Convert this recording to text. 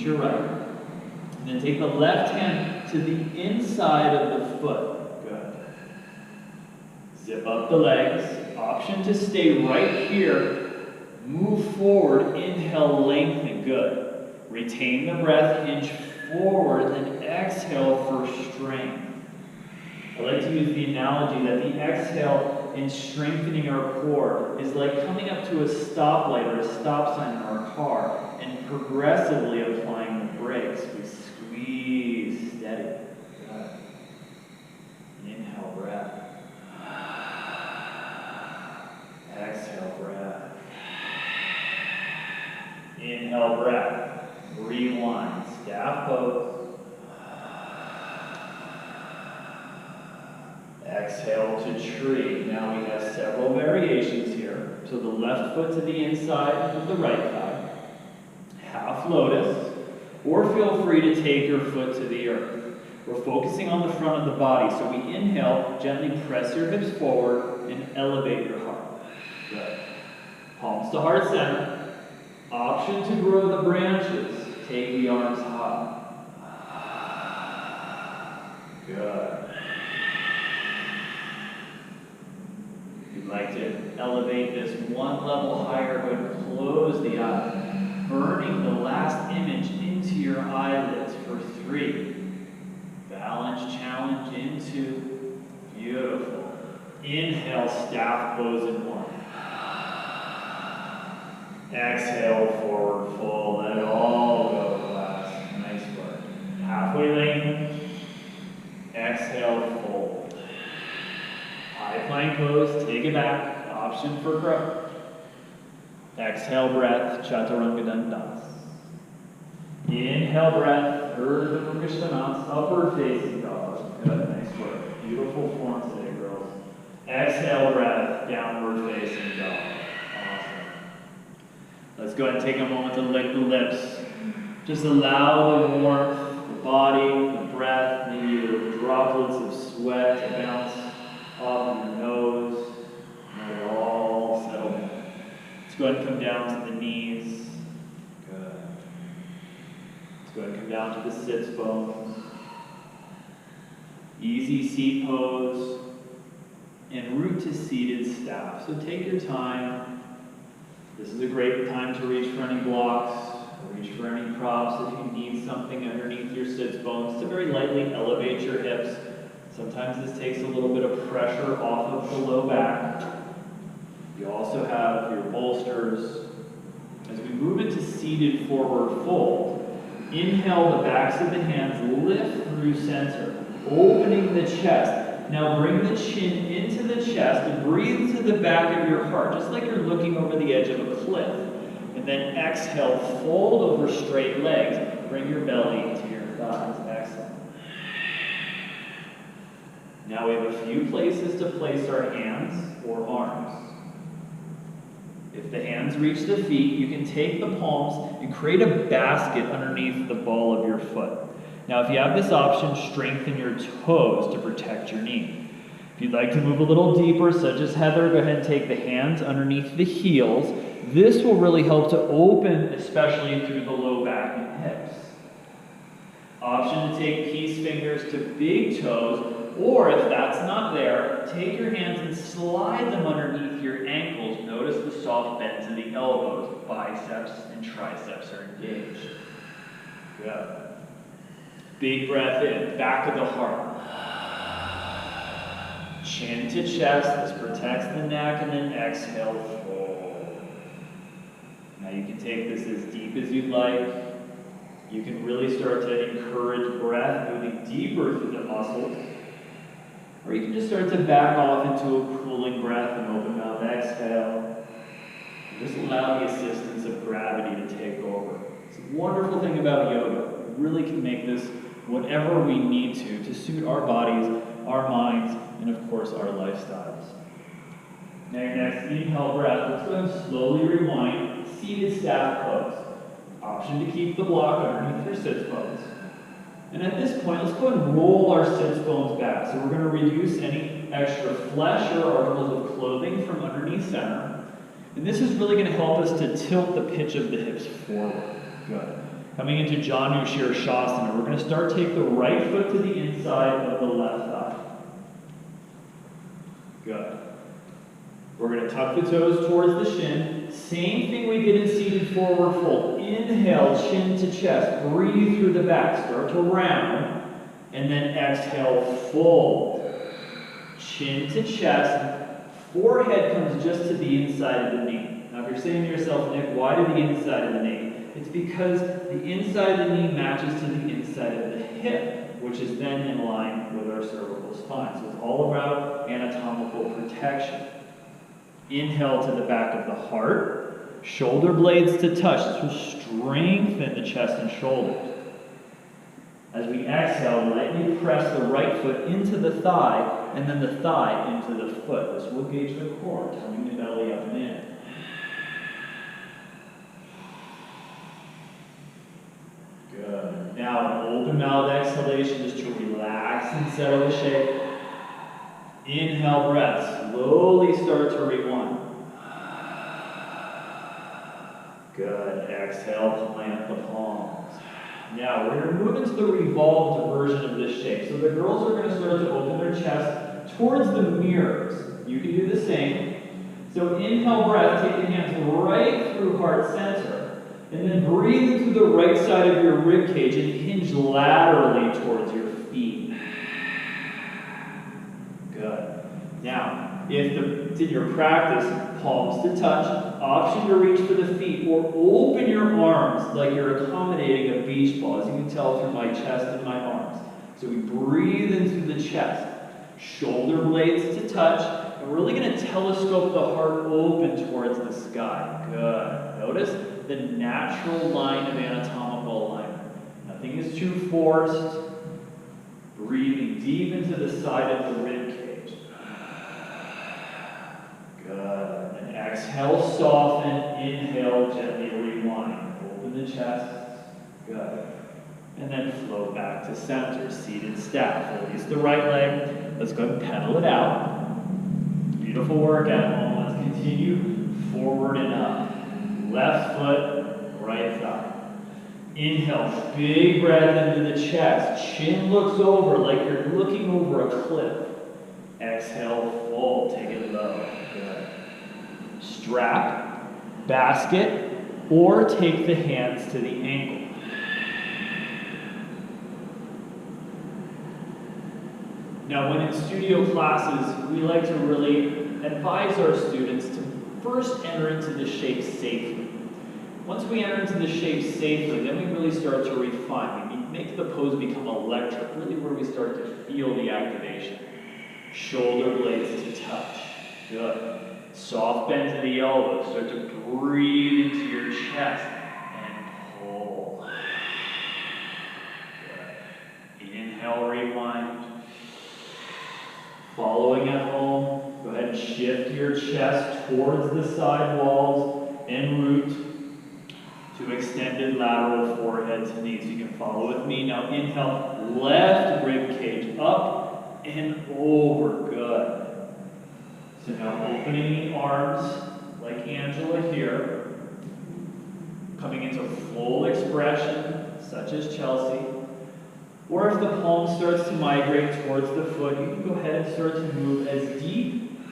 your right. And then take the left hand to the inside of the foot. Good. Zip up the legs. Option to stay right here. Move forward. Inhale, lengthen. Good. Retain the breath. Hinge forward. Then exhale for strength. I like to use the analogy that the exhale in strengthening our core is like coming up to a stoplight or a stop sign in our car and progressively applying the brakes. We squeeze steady. Good. Inhale, breath. Exhale, breath. Inhale, breath. Rewind. Staff pose. Exhale to tree. Now we have several variations here. So the left foot to the inside of the right thigh. Half lotus. Or feel free to take your foot to the earth. We're focusing on the front of the body. So we inhale, gently press your hips forward and elevate your heart. Good. Palms to heart center. Option to grow the branches. Take the arms high. Good. Like to elevate this one level higher, but close the eye, burning the last image into your eyelids for 3. Balance challenge into beautiful. Inhale, staff pose in 1. Exhale, forward fold. Let it all go, class. Nice work. Halfway lengthen. Exhale, fold. High plank pose, take it back, option for crow. Exhale, breath, Chaturanga Dandasana. Inhale, breath, Urdhva Mukha Svanasana, upward facing dog. Good, nice work. Beautiful form today, girls. Exhale, breath, downward facing dog. Awesome. Let's go ahead and take a moment to lick the lips. Just allow the warmth, the body, the breath, the droplets of sweat to bounce off your nose, let it all settle in. Let's go ahead and come down to the knees. Good. Let's go ahead and come down to the sits bones. Easy seat pose. And root to seated staff. So take your time. This is a great time to reach for any blocks, or reach for any props if you need something underneath your sits bones to very lightly elevate your hips. Sometimes this takes a little bit of pressure off of the low back. You also have your bolsters. As we move into seated forward fold, inhale the backs of the hands, lift through center, opening the chest. Now bring the chin into the chest and breathe to the back of your heart, just like you're looking over the edge of a cliff. And then exhale, fold over straight legs. Bring your belly to your thighs. Exhale. Now we have a few places to place our hands or arms. If the hands reach the feet, you can take the palms and create a basket underneath the ball of your foot. Now if you have this option, strengthen your toes to protect your knee. If you'd like to move a little deeper, such as Heather, go ahead and take the hands underneath the heels. This will really help to open, especially through the low back and hips. Option to take peace fingers to big toes. Or if that's not there, take your hands and slide them underneath your ankles. Notice the soft bend to the elbows. Biceps and triceps are engaged. Good. Big breath in, back of the heart. Chin to chest, this protects the neck, and then exhale, fold. Now you can take this as deep as you'd like. You can really start to encourage breath, moving deeper through the muscles. Or you can just start to back off into a cooling breath and open mouth, exhale. And just allow the assistance of gravity to take over. It's a wonderful thing about yoga. We really can make this whatever we need to suit our bodies, our minds, and of course our lifestyles. Now your next inhale breath, let's go and slowly rewind, seated staff pose. Option to keep the block underneath your sits bones. And at this point, let's go ahead and roll our sits bones back. So we're going to reduce any extra flesh or articles of clothing from underneath center. And this is really going to help us to tilt the pitch of the hips forward. Good. Coming into Janu Shirshasana, we're going to start take the right foot to the inside of the left thigh. Good. We're going to tuck the toes towards the shin. Same thing we did in seated forward fold. Inhale, chin to chest. Breathe through the back. Start to round. And then exhale, fold. Chin to chest. Forehead comes just to the inside of the knee. Now if you're saying to yourself, Nick, why to the inside of the knee? It's because the inside of the knee matches to the inside of the hip, which is then in line with our cervical spine. So it's all about anatomical protection. Inhale to the back of the heart. Shoulder blades to touch. This will strengthen the chest and shoulders. As we exhale, lightly press the right foot into the thigh, and then the thigh into the foot. This will engage the core, turning the belly up and in. Good. Now, an open mouth exhalation just to relax and settle the shape. Inhale, breath. Slowly start to rewind. Good. Exhale, plant the palms. Now, we're going to move into the revolved version of this shape. So the girls are going to start to open their chest towards the mirrors. You can do the same. So inhale, breath. Take the hands right through heart center. And then breathe into the right side of your rib cage and hinge laterally towards your feet. Good. Now, if it's in your practice, palms to touch, option to reach for the feet, or open your arms like you're accommodating a beach ball, as you can tell through my chest and my arms. So we breathe into the chest. Shoulder blades to touch. And we're really going to telescope the heart open towards the sky. Good. Notice the natural line of anatomical alignment. Nothing is too forced. Breathing deep into the side of the rib cage. Good. And exhale, soften. Inhale, gently rewind. Open the chest. Good. And then float back to center. Seated staff. Release the right leg. Let's go ahead and pedal it out. Beautiful work at home. Let's continue forward and up. Left foot, right thigh. Inhale, big breath into the chest. Chin looks over like you're looking over a cliff. Exhale, fold, take it low. Good. Strap, basket, or take the hands to the ankle. Now, when in studio classes, we like to really advise our students to first enter into the shape safely. Once we enter into the shape safely, then we really start to refine. We make the pose become electric, really where we start to feel the activation. Shoulder blades to touch. Good. Soft bend to the elbows. Start to breathe into your chest and pull. Good. Inhale, rewind. Following at home, go ahead and shift your chest towards the side walls en route to extended lateral forehead to knees. You can follow with me. Now inhale, left rib cage up and over. Good. So now opening the arms like Angela here. Coming into full expression, such as Chelsea. Or if the palm starts to migrate towards the foot, you can go ahead and start to move as deep